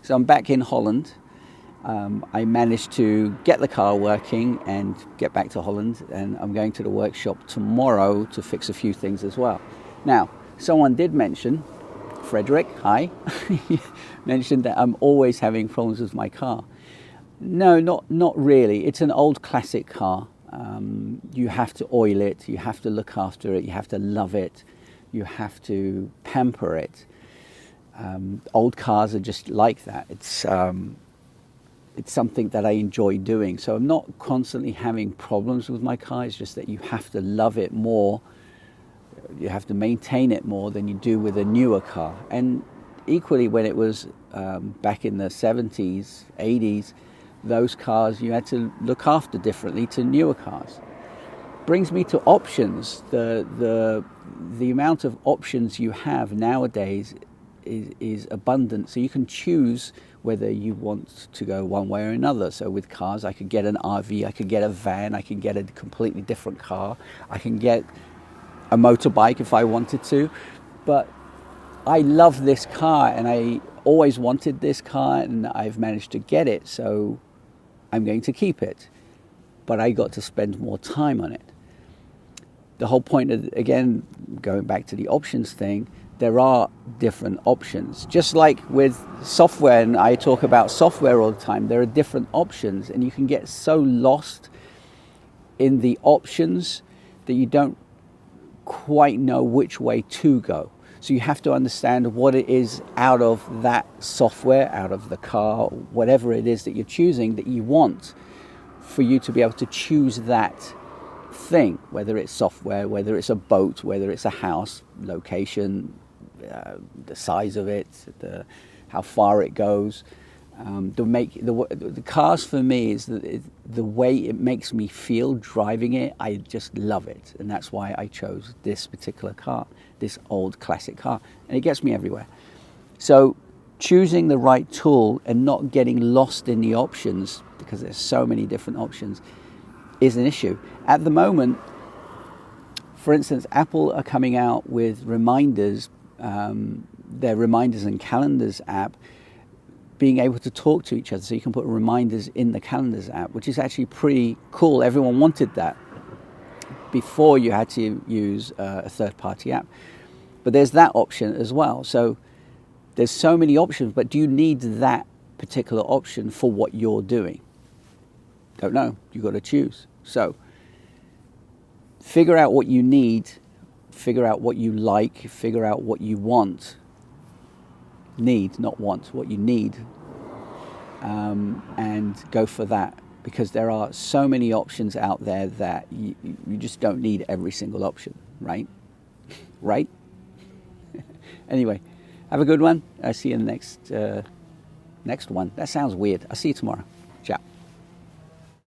So I'm back in Holland. I managed to get the car working and get back to Holland, and I'm going to the workshop tomorrow to fix a few things as well. Now, someone did mention, Frederick, hi, mentioned that I'm always having problems with my car. No, not really. It's an old classic car. You have to oil it, you have to look after it, you have to love it, you have to pamper it. Old cars are just like that. It's something that I enjoy doing. So I'm not constantly having problems with my car. It's just that you have to love it more. You have to maintain it more than you do with a newer car. And equally, when it was back in the 70s, 80s, those cars you had to look after differently to newer cars. Brings me to options. The amount of options you have nowadays is abundant. So you can choose whether you want to go one way or another. So with cars, I could get an RV, I could get a van, I can get a completely different car, I can get a motorbike if I wanted to. But I love this car, and I always wanted this car, and I've managed to get it, so I'm going to keep it. But I got to spend more time on it. The whole point of, again, going back to the options thing, there are different options. Just like with software, and I talk about software all the time, there are different options, and you can get so lost in the options that you don't quite know which way to go. So you have to understand what it is out of that software, out of the car, whatever it is that you're choosing that you want, for you to be able to choose that thing, whether it's software, whether it's a boat, whether it's a house, location, the size of it, how far it goes. The cars for me is the way it makes me feel driving it. I just love it, and that's why I chose this particular car, this old classic car, and it gets me everywhere. So choosing the right tool and not getting lost in the options, because there's so many different options, is an issue. At the moment, for instance, Apple are coming out with reminders, their reminders and calendars app, being able to talk to each other, so you can put reminders in the calendars app, which is actually pretty cool. Everyone wanted that. Before, you had to use a third-party app, but there's that option as well. So there's so many options, but do you need that particular option for what you're doing? Don't know. You've got to choose. So figure out what you need, figure out what you like, figure out what you want. Need, not want, what you need, and go for that, because there are so many options out there that you just don't need every single option, right? Right? Anyway, have a good one. I'll see you in the next one. That sounds weird. I'll see you tomorrow.